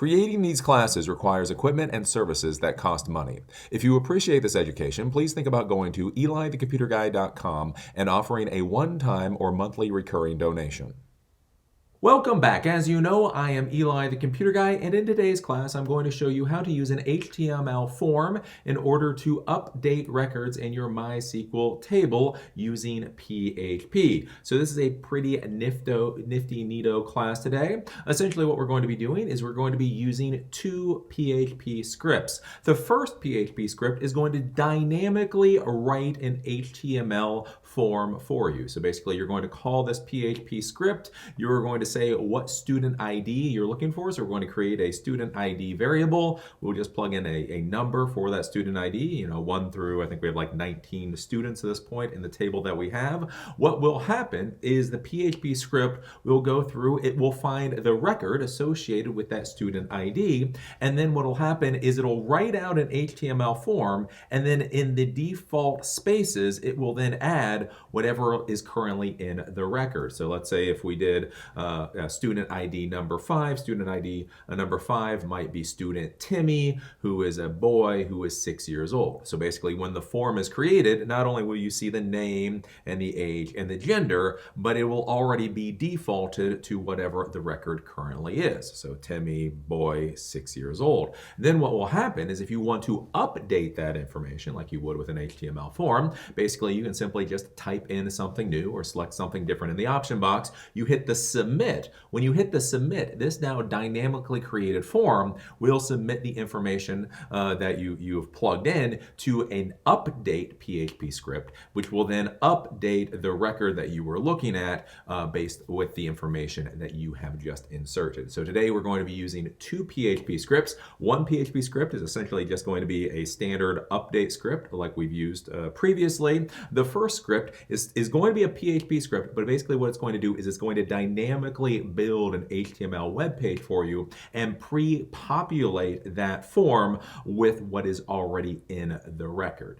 Creating these classes requires equipment and services that cost money. If you appreciate this education, please think about going to elithecomputerguy.com and offering a one-time or monthly recurring donation. Welcome back. As you know, I am Eli the Computer Guy, and in today's class I'm going to show you how to use an HTML form in order to update records in your MySQL table using PHP. So this is a pretty nifty neato class today. Essentially what we're going to be doing is we're going to be using two PHP scripts. The first PHP script is going to dynamically write an HTML form for you. So basically you're going to call this PHP script, you're going to say what student ID you're looking for. So we're going to create a student ID variable. We'll just plug in a number for that student ID, 1 through, I think we have like 19 students at this point in the table that we have. What will happen is the PHP script will go through, it will find the record associated with that student ID, and then what will happen is it'll write out an HTML form, and then in the default spaces, it will then add whatever is currently in the record. So let's say if we did student ID number 5, student ID number 5 might be student Timmy, who is a boy who is 6 years old. So basically when the form is created, not only will you see the name and the age and the gender, but it will already be defaulted to whatever the record currently is. So Timmy, boy, 6 years old. Then what will happen is if you want to update that information like you would with an HTML form, basically you can simply just type in something new or select something different in the option box. You hit the submit. When you hit the submit, this now dynamically created form will submit the information that you have plugged in to an update PHP script, which will then update the record that you were looking at based with the information that you have just inserted. So today we're going to be using two PHP scripts. One PHP script is essentially just going to be a standard update script like we've used previously. The first script is going to be a PHP script, but basically what it's going to do is it's going to dynamically build an HTML web page for you and pre-populate that form with what is already in the record.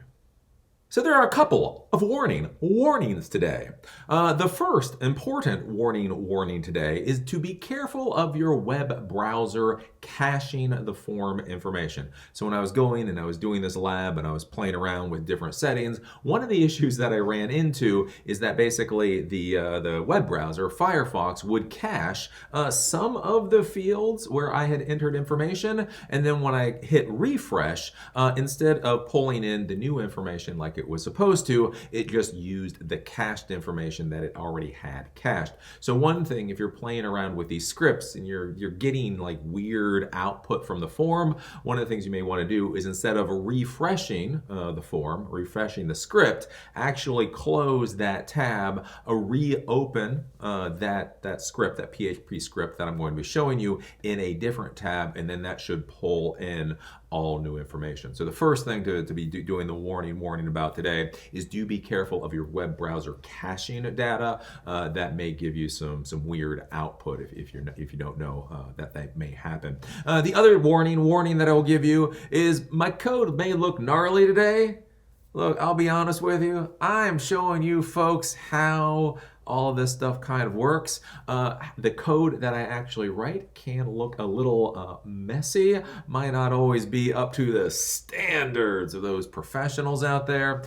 So there are a couple of warnings today. The first important warning today is to be careful of your web browser caching the form information. So when I was going and I was doing this lab and I was playing around with different settings, one of the issues that I ran into is that basically the web browser, Firefox, would cache some of the fields where I had entered information, and then when I hit refresh, instead of pulling in the new information like it was supposed to, it just used the cached information that it already had cached. So one thing, if you're playing around with these scripts and you're getting like weird output from the form, one of the things you may want to do is instead of refreshing the form, refreshing the script, actually close that tab, reopen that script, that PHP script that I'm going to be showing you in a different tab, and then that should pull in all new information. So the first thing to be doing the warning about today is do be careful of your web browser caching data. That may give you some weird output if you don't know that may happen. The other warning that I will give you is my code may look gnarly today. Look, I'll be honest with you. I'm showing you folks how all of this stuff kind of works. The code that I actually write can look a little messy, might not always be up to the standards of those professionals out there.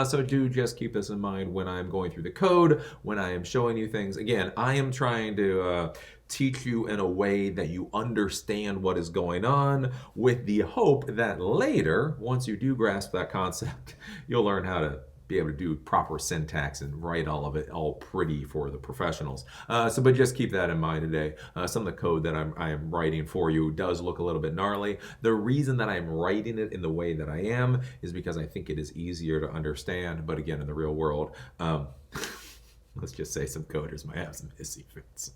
So do just keep this in mind when I'm going through the code, when I am showing you things. Again, I am trying to teach you in a way that you understand what is going on, with the hope that later, once you do grasp that concept, you'll learn how to be able to do proper syntax and write all of it all pretty for the professionals. But just keep that in mind today. Some of the code that I am writing for you does look a little bit gnarly. The reason that I'm writing it in the way that I am is because I think it is easier to understand. But again, in the real world, let's just say some coders might have some hissy fits.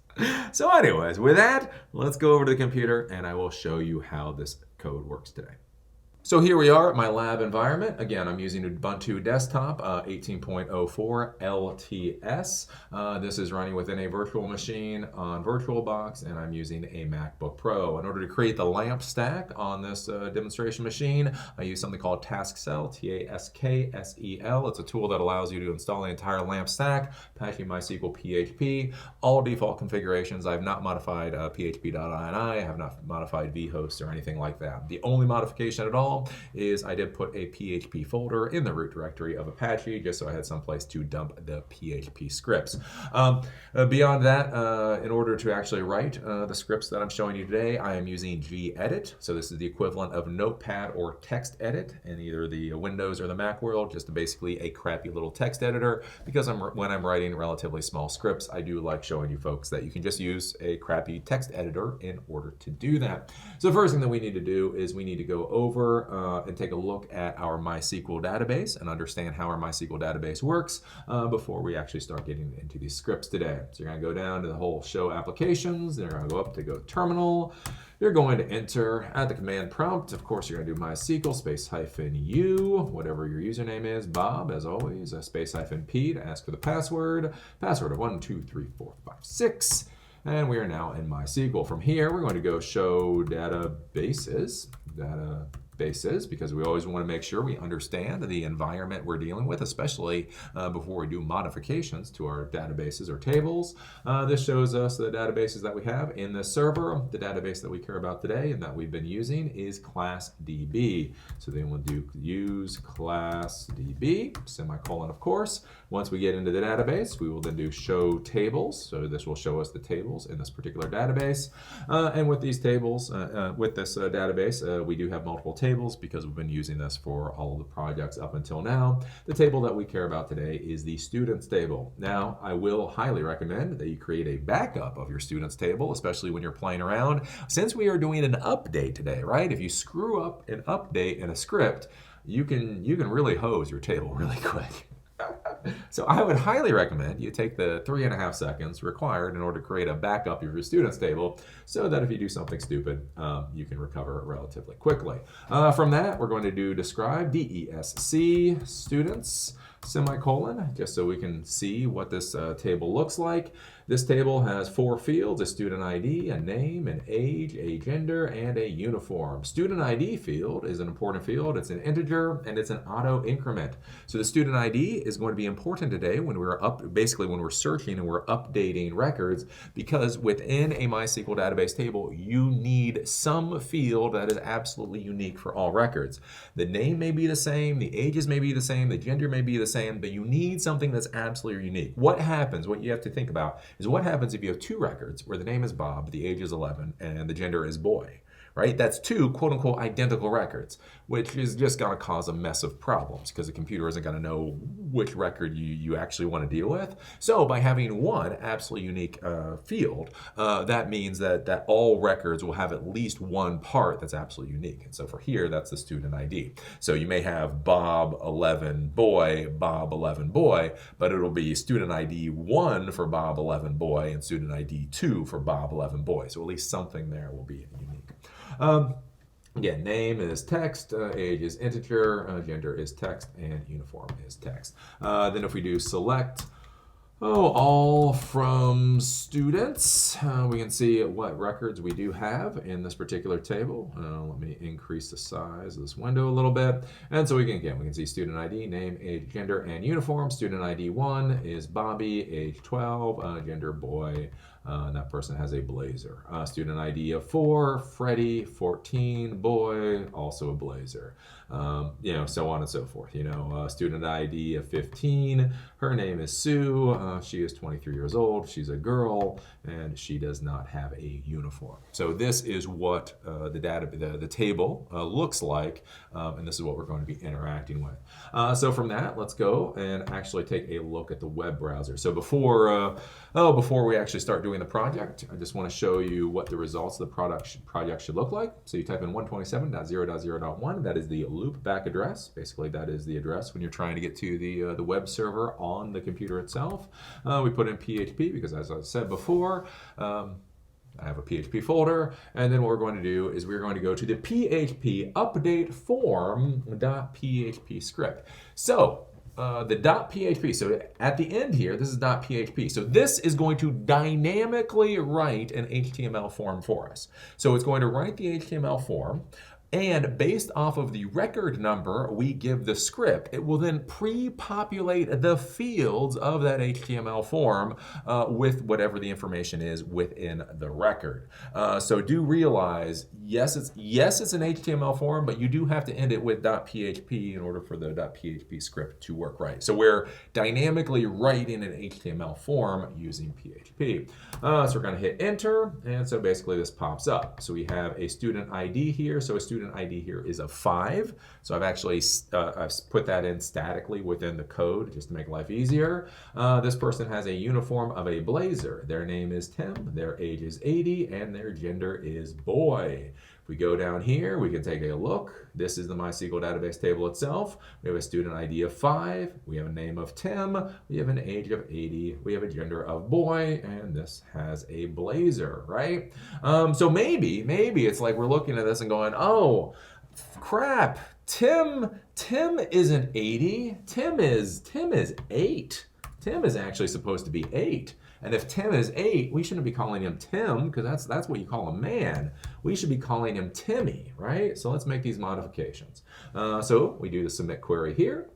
So anyways, with that, let's go over to the computer and I will show you how this code works today. So here we are at my lab environment. Again, I'm using Ubuntu Desktop 18.04 LTS. This is running within a virtual machine on VirtualBox, and I'm using a MacBook Pro. In order to create the LAMP stack on this demonstration machine, I use something called TaskSell, T-A-S-K-S-E-L. It's a tool that allows you to install the entire LAMP stack, Apache MySQL PHP, all default configurations. I have not modified PHP.ini, I have not modified vhosts or anything like that. The only modification at all is I did put a PHP folder in the root directory of Apache just so I had some place to dump the PHP scripts. Beyond that, in order to actually write the scripts that I'm showing you today, I am using gedit. So this is the equivalent of Notepad or TextEdit in either the Windows or the Mac world, just basically a crappy little text editor, because when I'm writing relatively small scripts, I do like showing you folks that you can just use a crappy text editor in order to do that. So the first thing that we need to do is we need to go over and take a look at our MySQL database and understand how our MySQL database works before we actually start getting into these scripts today. So you're going to go down to the whole show applications, then you're going to go up to go terminal. You're going to enter at the command prompt. Of course, you're going to do MySQL space -u, whatever your username is, Bob, as always, space -p to ask for the password of 1, 2, 3, 4, 5, 6. And we are now in MySQL. From here, we're going to go show databases, because we always want to make sure we understand the environment we're dealing with, especially before we do modifications to our databases or tables. This shows us the databases that we have in the server. The database that we care about today and that we've been using is ClassDB. So then we'll do use ClassDB, semicolon, of course. Once we get into the database, we will then do show tables. So this will show us the tables in this particular database. And with these tables, with this database, we do have multiple tables because we've been using this for all of the projects up until now. The table that we care about today is the students table. Now, I will highly recommend that you create a backup of your students table, especially when you're playing around. Since we are doing an update today, right? If you screw up an update in a script, you can really hose your table really quick. So I would highly recommend you take the 3.5 seconds required in order to create a backup of your students table so that if you do something stupid, you can recover it relatively quickly. From that, we're going to do describe, DESC, students, semicolon, just so we can see what this table looks like. This table has 4 fields: a student ID, a name, an age, a gender, and a uniform. Student ID field is an important field. It's an integer and it's an auto increment. So the student ID is going to be important today when we're basically when we're searching and we're updating records, because within a MySQL database table, you need some field that is absolutely unique for all records. The name may be the same, the ages may be the same, the gender may be the same, but you need something that's absolutely unique. What you have to think about is what happens if you have 2 records where the name is Bob, the age is 11, and the gender is boy, right? That's 2 quote-unquote identical records, which is just going to cause a mess of problems because the computer isn't going to know which record you actually want to deal with. So by having one absolutely unique field, that means that all records will have at least one part that's absolutely unique. And so for here, that's the student ID. So you may have Bob 11 boy, Bob 11 boy, but it'll be student ID 1 for Bob 11 boy and student ID 2 for Bob 11 boy. So at least something there will be unique. Again, name is text, age is integer, gender is text, and uniform is text. Then if we do select, all from students, we can see what records we do have in this particular table. Let me increase the size of this window a little bit. And so we can see student ID, name, age, gender, and uniform. Student ID 1 is Bobby, age 12, gender boy, and that person has a blazer. Student ID of 4, Freddie, 14, boy, also a blazer. So on and so forth. Student ID of 15, her name is Sue, she is 23 years old, she's a girl, and she does not have a uniform. So this is what the table looks like, and this is what we're going to be interacting with. So from that, let's go and actually take a look at the web browser. So before we actually start doing the project, I just want to show you what the results of the project should look like. So you type in 127.0.0.1, that is the loopback address. Basically, that is the address when you're trying to get to the web server on the computer itself. We put in PHP because, as I said before, I have a PHP folder, and then what we're going to do is we're going to go to the PHP update form.php script. So the .php, so at the end here, this is .php. So this is going to dynamically write an HTML form for us. So it's going to write the HTML form, and based off of the record number we give the script, it will then pre-populate the fields of that HTML form with whatever the information is within the record. So do realize, yes, it's an HTML form, but you do have to end it with .php in order for the .php script to work right. So we're dynamically writing an HTML form using PHP. So we're going to hit enter, and so basically this pops up. So we have a student ID here. So a student ID here is a 5. So I've actually I've put that in statically within the code just to make life easier. This person has a uniform of a blazer. Their name is Tim, their age is 80, and their gender is boy. If we go down here, we can take a look. This is the MySQL database table itself. We have a student ID of 5. We have a name of Tim. We have an age of 80. We have a gender of boy, and this has a blazer, right? So maybe it's like we're looking at this and going, oh, crap, Tim isn't 80. Tim is 8. Tim is actually supposed to be 8. And if Tim is 8, we shouldn't be calling him Tim, because that's what you call a man. We should be calling him Timmy, right? So let's make these modifications. So we do the submit query here.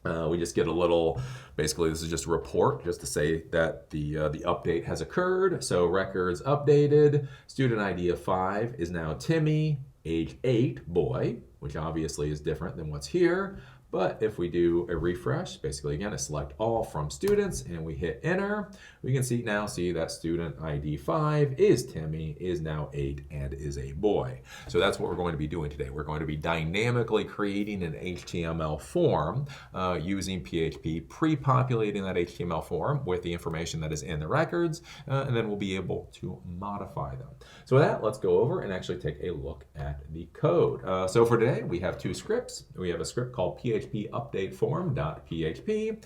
We just get a little, basically this is just a report just to say that the update has occurred. So records updated, student ID of 5 is now Timmy, age 8, boy, which obviously is different than what's here. But if we do a refresh, basically again, I select all from students and we hit enter, we can see that student ID 5 is Timmy, is now 8, and is a boy. So that's what we're going to be doing today. We're going to be dynamically creating an HTML form using PHP, pre-populating that HTML form with the information that is in the records, and then we'll be able to modify them. So with that, let's go over and actually take a look at the code. So for today, we have 2 scripts. We have a script called PHP update form.php.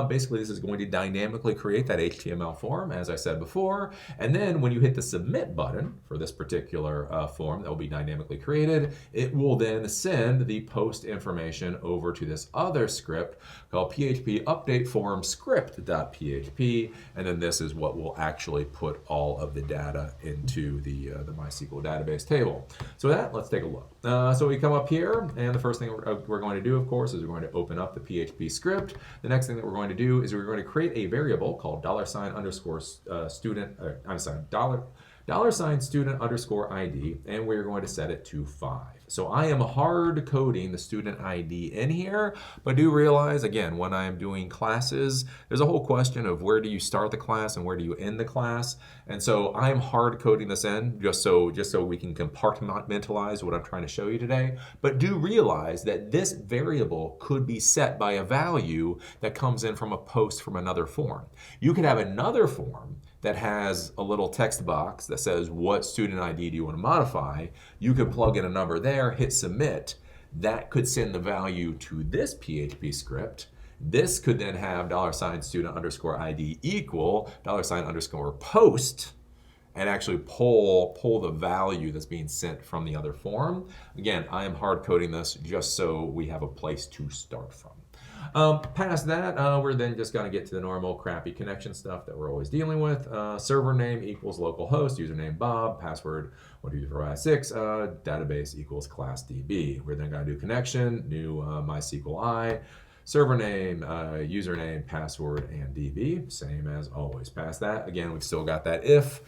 Basically, this is going to dynamically create that HTML form, as I said before. And then when you hit the submit button for this particular form that will be dynamically created, it will then send the post information over to this other script called PHP update form script.php. And then this is what will actually put all of the data into the MySQL database table. So with that, let's take a look. So we come up here, and the first thing we're going to do, of course, is we're going to open up the PHP script. The next thing that we're going to do is we're going to create a variable called $student_ID, and we're going to set it to 5. So I am hard coding the student ID in here, but do realize, again, when I'm doing classes, there's a whole question of where do you start the class and where do you end the class. And so I'm hard coding this in just so we can compartmentalize what I'm trying to show you today. But do realize that this variable could be set by a value that comes in from a post from another form. You could have another form that has a little text box that says, what student ID do you want to modify? You could plug in a number there, hit submit. That could send the value to this PHP script. This could then have $student_ID equal $_post, and actually pull the value that's being sent from the other form. Again, I am hard coding this just so we have a place to start from. Past that, we're then just going to get to the normal crappy connection stuff that we're always dealing with. Server name equals localhost, username Bob, password 1234556, database equals class DB. We're then going to do connection, new MySQL server name, username, password, and DB, same as always. Past that, again, we've still got that if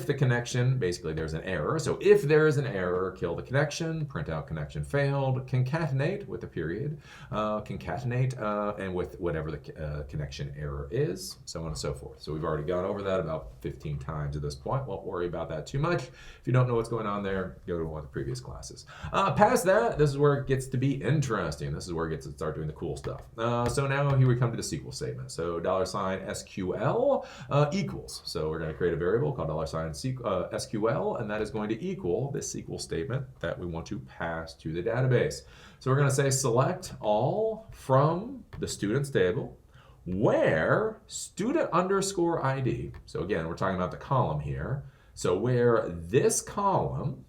the connection, basically there's an error. So if there is an error, kill the connection, print out connection failed, concatenate with a period, and with whatever the connection error is, so on and so forth. So we've already gone over that about 15 times at this point. Won't worry about that too much. If you don't know what's going on there, go to one of the previous classes. Past that, this is where it gets to be interesting. This is where it gets to start doing the cool stuff. So now here we come to the SQL statement. So $SQL equals. So we're going to create a variable called $SQL, and that is going to equal this SQL statement that we want to pass to the database. So we're going to say select all from the students table where student_ID, so again, we're talking about the column here, So where this column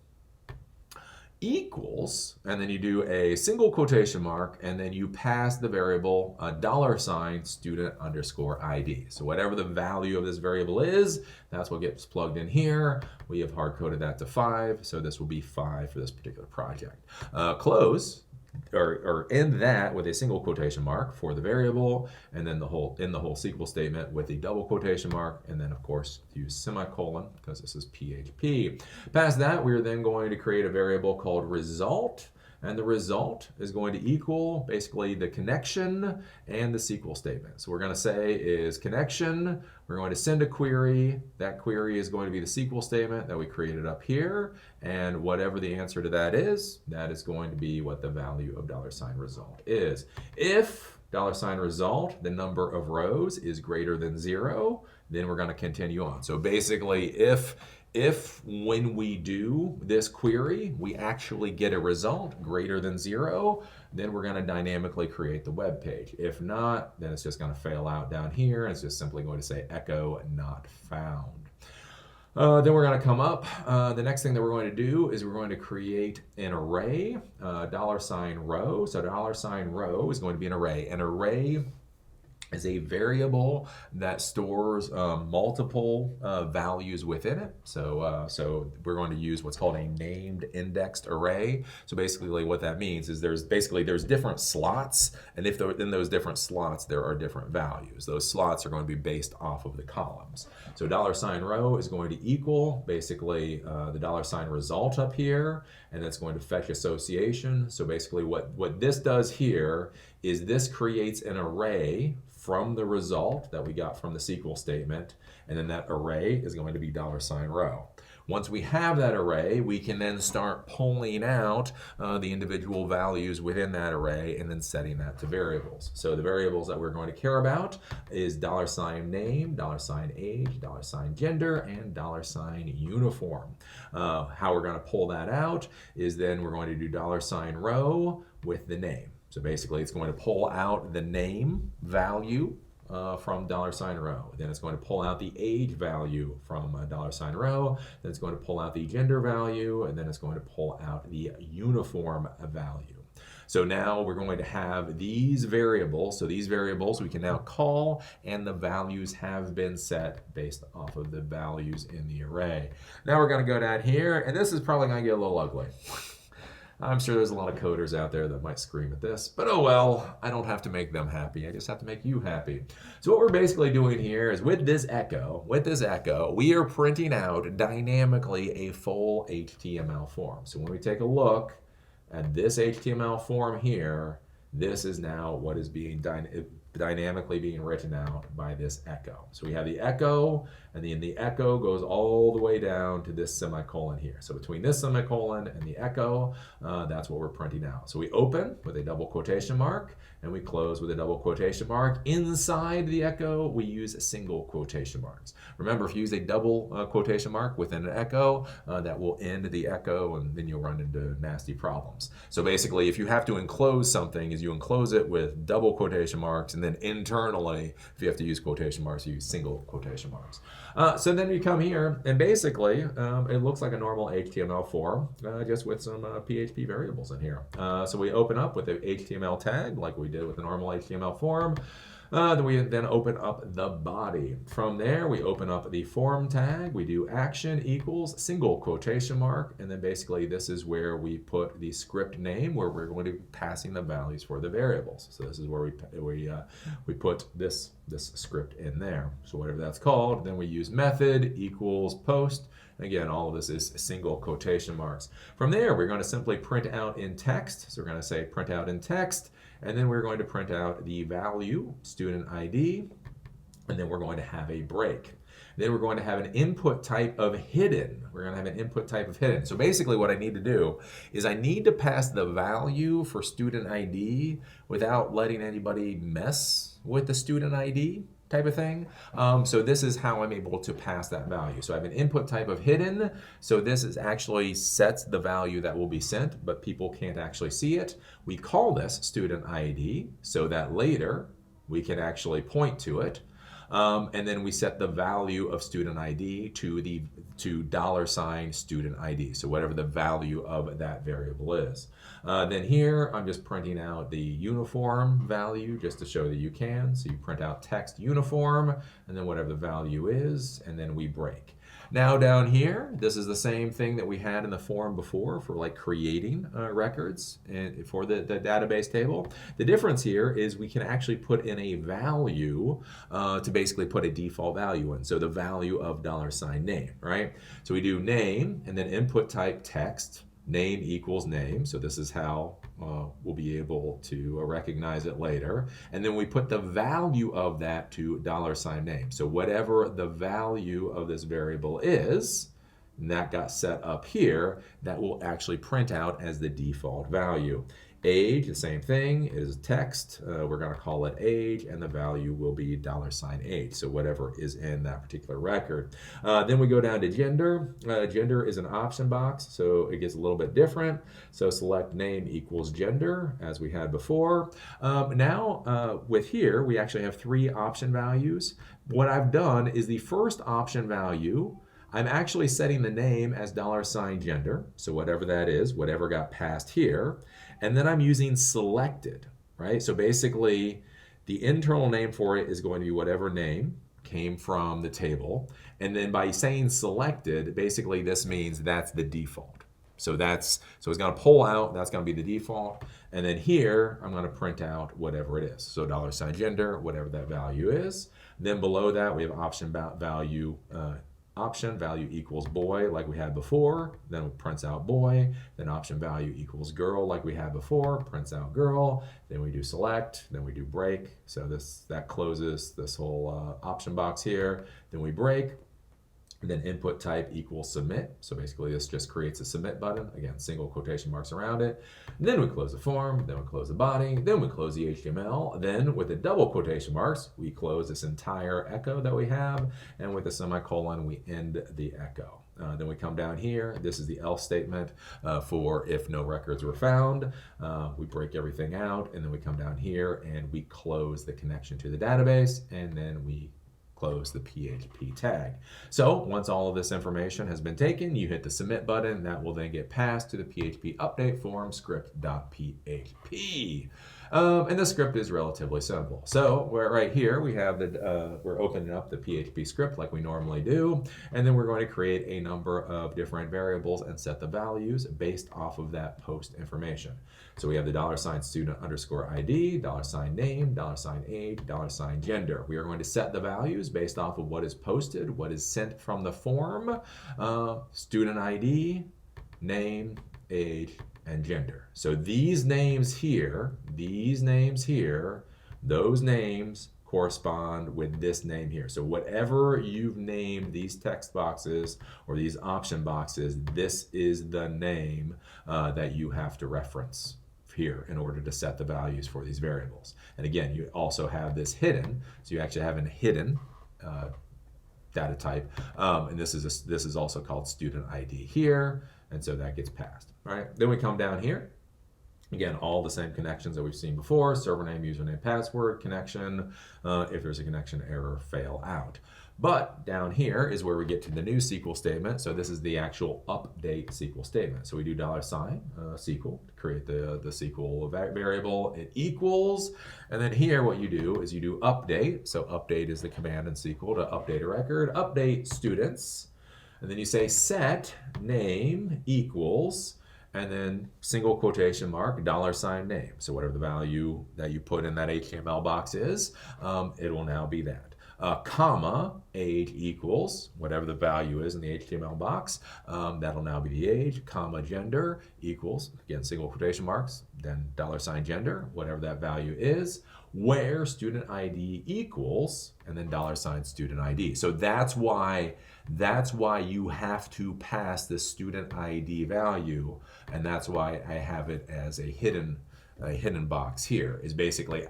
equals, and then you do a single quotation mark, and then you pass the variable $student underscore ID. So whatever the value of this variable is, that's what gets plugged in here. We have hard coded that to 5, so this will be 5 for this particular project. Close. Or end that with a single quotation mark for the variable, and then the whole SQL statement with a double quotation mark, and then of course use semicolon because this is PHP. Past that, we're then going to create a variable called result, and the result is going to equal basically the connection and the SQL statement. So we're going to say is connection, we're going to send a query, that query is going to be the SQL statement that we created up here, and whatever the answer to that is going to be what the value of $result is. If $result, the number of rows is greater than 0, then we're going to continue on. So basically, if when we do this query, we actually get a result greater than 0, then we're going to dynamically create the web page. If not, then it's just going to fail out down here, and it's just simply going to say echo not found. Then we're going to come up. The next thing that we're going to do is we're going to create an array, $row. So $row is going to be an array. An array is a variable that stores multiple values within it. So we're going to use what's called a named indexed array. So basically what that means is there's different slots, and if in those different slots there are different values. Those slots are going to be based off of the columns. So $row is going to equal basically the $result up here, and that's going to fetch association. So basically what this does here is this creates an array from the result that we got from the SQL statement, and then that array is going to be $row. Once we have that array, we can then start pulling out the individual values within that array and then setting that to variables. So the variables that we're going to care about is $name, $age, $gender, and $uniform. How we're going to pull that out is then we're going to do $row with the name. So basically, it's going to pull out the name value from $row. Then it's going to pull out the age value from $row. Then it's going to pull out the gender value, and then it's going to pull out the uniform value. So now we're going to have these variables. So these variables we can now call, and the values have been set based off of the values in the array. Now we're going to go down here, and this is probably going to get a little ugly. I'm sure there's a lot of coders out there that might scream at this, but oh well, I don't have to make them happy. I just have to make you happy. So what we're basically doing here is with this echo, we are printing out dynamically a full HTML form. So when we take a look at this HTML form here, this is now what is being dynamically being written out by this echo. So we have the echo, and then the echo goes all the way down to this semicolon here. So between this semicolon and the echo, that's what we're printing out. So we open with a double quotation mark, and we close with a double quotation mark. Inside the echo, we use single quotation marks. Remember, if you use a double quotation mark within an echo, that will end the echo, and then you'll run into nasty problems. So basically, if you have to enclose something, is you enclose it with double quotation marks, and then internally, if you have to use quotation marks, you use single quotation marks. So then you come here, and basically, it looks like a normal HTML form, just with some PHP variables in here. So we open up with the HTML tag, like we did with the normal HTML form. Then we open up the body. From there, we open up the form tag. We do action equals single quotation mark, and then basically this is where we put the script name, where we're going to be passing the values for the variables. So this is where we put this script in there. So whatever that's called. Then we use method equals post. Again, all of this is single quotation marks. From there, we're going to simply print out in text. So we're going to say print out in text, and then we're going to print out the value, student ID, and then we're going to have a break. Then we're going to have an input type of hidden. We're going to have an input type of hidden. So basically what I need to do is I need to pass the value for student ID without letting anybody mess with the student ID type of thing. So this is how I'm able to pass that value. So I have an input type of hidden. So this is actually sets the value that will be sent, but people can't actually see it. We call this student ID so that later we can actually point to it. And then we set the value of student ID to $student ID, so whatever the value of that variable is. Then here, I'm just printing out the uniform value just to show that you can. So you print out text uniform, and then whatever the value is, and then we break. Now down here, this is the same thing that we had in the form before for like creating records and for the database table. The difference here is we can actually put in a value to basically put a default value in. So the value of $name, right? So we do name and then input type text. Name equals name, so this is how we'll be able to recognize it later. And then we put the value of that to $name. So whatever the value of this variable is, and that got set up here, that will actually print out as the default value. Age, the same thing, is text. We're going to call it age, and the value will be $age, so whatever is in that particular record. Then we go down to gender. Gender is an option box, so it gets a little bit different. So select name equals gender, as we had before. Now, with here, we actually have 3 option values. What I've done is the first option value, I'm actually setting the name as $gender, so whatever that is, whatever got passed here. And then I'm using selected, right? So basically, the internal name for it is going to be whatever name came from the table. And then by saying selected, basically this means that's the default. So it's going to pull out, that's going to be the default. And then here, I'm going to print out whatever it is. So $gender, whatever that value is. Then below that, we have option value equals boy, like we had before. Then it prints out boy. Then option value equals girl, like we had before, prints out girl. Then we do select. Then we do break. So that closes this whole option box here. Then we break. Then input type equals submit. So basically this just creates a submit button. Again, single quotation marks around it. And then we close the form, then we close the body, then we close the HTML. Then with the double quotation marks, we close this entire echo that we have. And with the semicolon, we end the echo. Then we come down here. This is the else statement for if no records were found. We break everything out, and then we come down here and we close the connection to the database, and then we close the PHP tag. So once all of this information has been taken, you hit the submit button. That will then get passed to the PHP update form script.php. And the script is relatively simple. So right here we have we're opening up the PHP script like we normally do, and then we're going to create a number of different variables and set the values based off of that post information. So we have the $student underscore ID, $name, $age, $gender. We are going to set the values based off of what is posted, what is sent from the form, student ID, name, age, and gender. So these names here, those names correspond with this name here. So whatever you've named these text boxes or these option boxes, this is the name that you have to reference here in order to set the values for these variables. And again, you also have this hidden, so you actually have a hidden data type, and this is also called student ID here, and so that gets passed. All right, then we come down here. Again, all the same connections that we've seen before: server name, username, password, connection. If there's a connection error, fail out. But down here is where we get to the new SQL statement. So this is the actual update SQL statement. So we do $SQL to create the SQL variable. It equals, and then here what you do is you do update. So update is the command in SQL to update a record. Update students, and then you say set name equals, and then single quotation mark, $name. So whatever the value that you put in that HTML box is, it will now be that. Comma, age equals, whatever the value is in the HTML box, that'll now be the age, comma, gender equals, again, single quotation marks, then $gender, whatever that value is, where student ID equals, and then $student ID. So that's why you have to pass the student ID value, and that's why I have it as a hidden box here. Is basically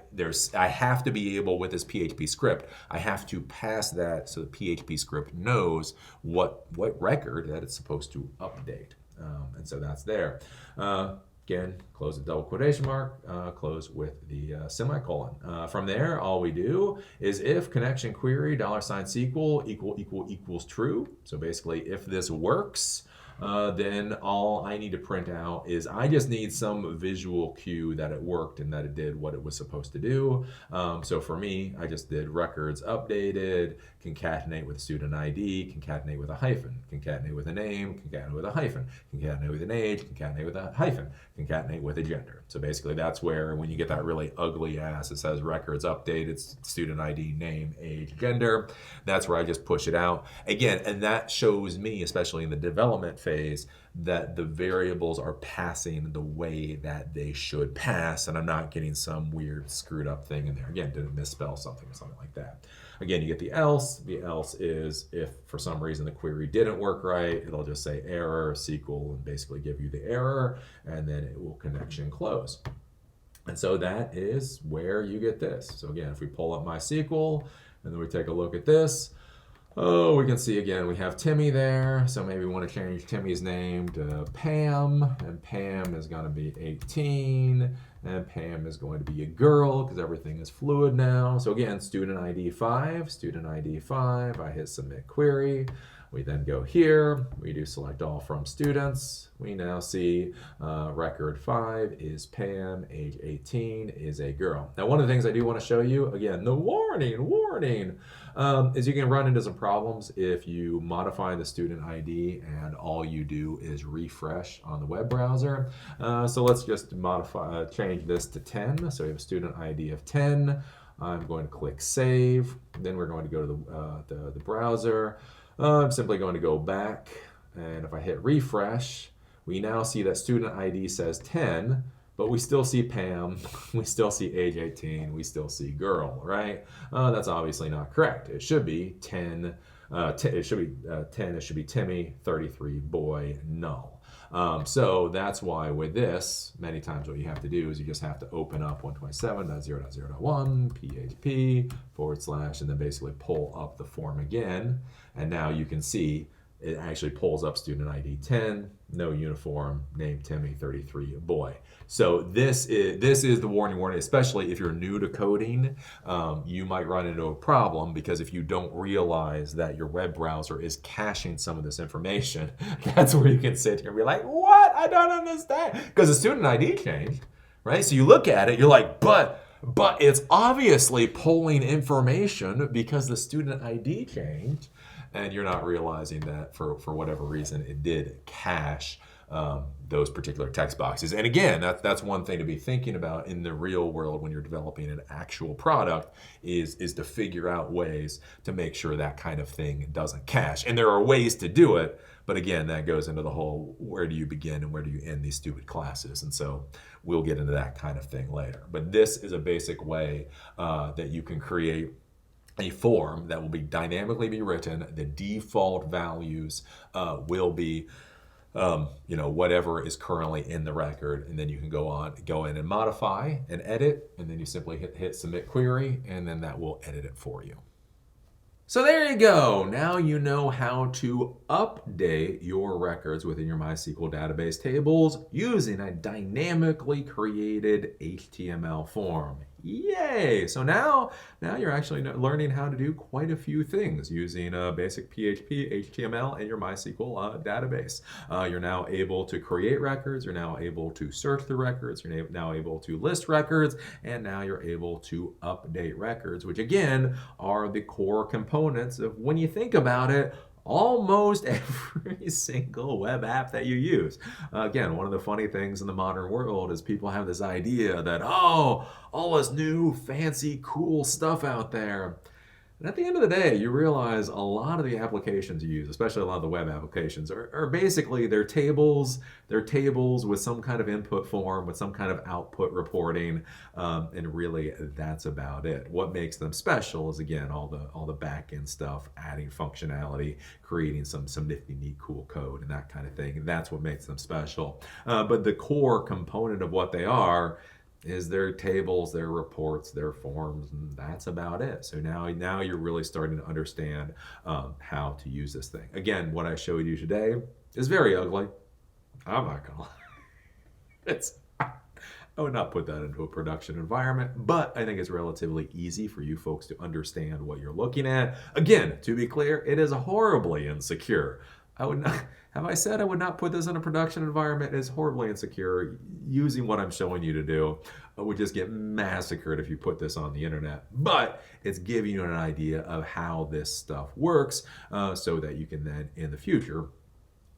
I have to be able, with this PHP script, I have to pass that so the PHP script knows what record that it's supposed to update, and so that's there. Again, close the double quotation mark, close with the semicolon. From there, all we do is if connection query $SQL equals true. So basically, if this works, then all I need to print out is I just need some visual cue that it worked and that it did what it was supposed to do. So for me, I just did records updated, concatenate with student ID, concatenate with a hyphen, concatenate with a name, concatenate with a hyphen, concatenate with an age, concatenate with a hyphen, concatenate with a gender. So basically that's where when you get that really ugly ass, it says records updated, student ID, name, age, gender, that's where I just push it out. Again, and that shows me, especially in the development phase, that the variables are passing the way that they should pass, and I'm not getting some weird screwed up thing in there. Again, didn't misspell something or something like that. Again, you get the else. The else is if for some reason the query didn't work right, it'll just say error SQL and basically give you the error, and then it will connection close. And so that is where you get this. So again, if we pull up MySQL and then we take a look at this, oh, we can see again, we have Timmy there. So maybe we want to change Timmy's name to Pam, and Pam is going to be 18, and Pam is going to be a girl because everything is fluid now. So again, student ID 5, I hit submit query. We then go here, we do select all from students. We now see record 5 is Pam, age 18 is a girl. Now, one of the things I do want to show you, again, the warning, is you can run into some problems if you modify the student ID and all you do is refresh on the web browser. So let's just change this to 10. So we have a student ID of 10. I'm going to click save. Then we're going to go to the browser. I'm simply going to go back, and if I hit refresh, we now see that student ID says 10, but we still see Pam, we still see age 18, we still see girl, right? That's obviously not correct. It should be 10, it should be Timmy, 33, boy, null. So that's why with this, many times what you have to do is you just have to open up 127.0.0.1 PHP / and then basically pull up the form again. And now you can see it actually pulls up student ID 10, no uniform, name Timmy, 33, boy. So this is the warning, especially if you're new to coding, you might run into a problem because if you don't realize that your web browser is caching some of this information, that's where you can sit here and be like, what? I don't understand. Because the student ID changed, right? So you look at it, you're like, but it's obviously pulling information because the student ID changed. And you're not realizing that for whatever reason it did cache those particular text boxes. And again, that's one thing to be thinking about in the real world when you're developing an actual product is to figure out ways to make sure that kind of thing doesn't cache. And there are ways to do it, but again, that goes into the whole where do you begin and where do you end these stupid classes. And so we'll get into that kind of thing later. But this is a basic way that you can create a form that will be dynamically be written. The default values will be, whatever is currently in the record, and then you can go in and modify and edit, and then you simply hit submit query, and then that will edit it for you. So there you go. Now you know how to update your records within your MySQL database tables using a dynamically created HTML form. Yay! So now you're actually learning how to do quite a few things using basic PHP, HTML, and your MySQL database. You're now able to create records, you're now able to search the records, you're now able to list records, and now you're able to update records, which again are the core components of, when you think about it, almost every single web app that you use. Again, one of the funny things in the modern world is people have this idea that, oh, all this new, fancy, cool stuff out there. And at the end of the day, you realize a lot of the applications you use, especially a lot of the web applications, are basically they're tables with some kind of input form, with some kind of output reporting, and really that's about it. What makes them special is, again, all the back-end stuff, adding functionality, creating some nifty, neat, cool code, and that kind of thing. And that's what makes them special. But the core component of what they are is their tables, their reports, their forms, and that's about it. So now you're really starting to understand how to use this thing. Again, what I showed you today is very ugly. I'm not gonna lie. It's I would not put that into a production environment, but I think it's relatively easy for you folks to understand what you're looking at. Again, to be clear, it is horribly insecure. I would not, have I said I would not put this in a production environment? It is horribly insecure. Using what I'm showing you to do would just get massacred if you put this on the internet. But it's giving you an idea of how this stuff works so that you can then, in the future,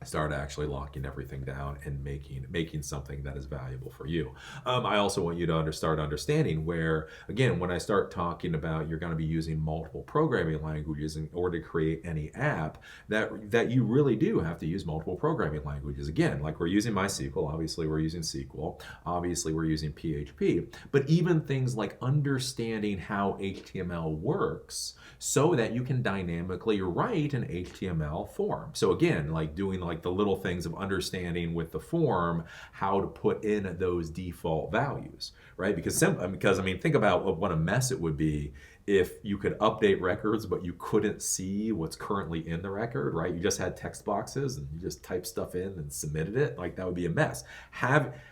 start actually locking everything down and making something that is valuable for you. I also want you to start understanding where, again, when I start talking about you're going to be using multiple programming languages in order to create any app, that you really do have to use multiple programming languages. Again, like we're using MySQL, obviously we're using SQL, obviously we're using PHP, but even things like understanding how HTML works so that you can dynamically write an HTML form. So again, like doing like the little things of understanding with the form how to put in those default values, right? Because I mean, think about what a mess it would be if you could update records but you couldn't see what's currently in the record, right? You just had text boxes and you just typed stuff in and submitted it. Like that would be a mess.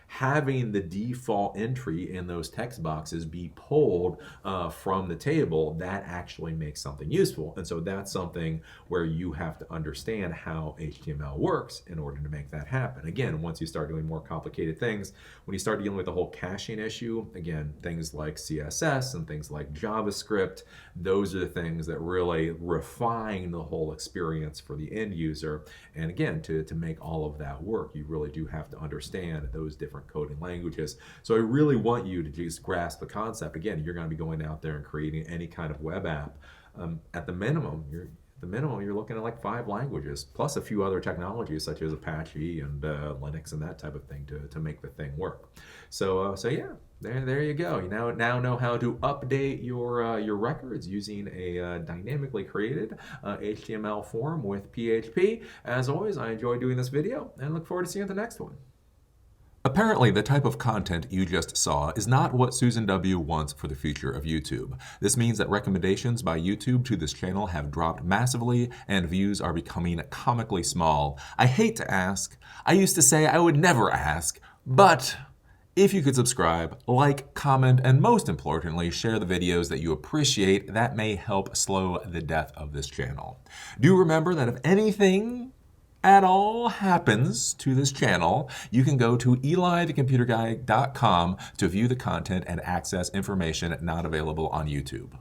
Having the default entry in those text boxes be pulled from the table, that actually makes something useful. And so that's something where you have to understand how HTML works in order to make that happen. Again, once you start doing more complicated things, when you start dealing with the whole caching issue, again, things like CSS and things like JavaScript, those are the things that really refine the whole experience for the end user. And again, to make all of that work, you really do have to understand those different coding languages. So I really want you to just grasp the concept. Again, you're going to be going out there and creating any kind of web app. At the minimum, you're looking at like 5 languages, plus a few other technologies such as Apache and Linux and that type of thing to make the thing work. So yeah, there you go. You now know how to update your records using a dynamically created HTML form with PHP. As always, I enjoy doing this video and look forward to seeing you at the next one. Apparently, the type of content you just saw is not what Susan W. wants for the future of YouTube. This means that recommendations by YouTube to this channel have dropped massively and views are becoming comically small. I hate to ask. I used to say I would never ask, but if you could subscribe, like, comment, and most importantly, share the videos that you appreciate, that may help slow the death of this channel. Do remember that if anything at all happens to this channel, you can go to EliTheComputerGuy.com to view the content and access information not available on YouTube.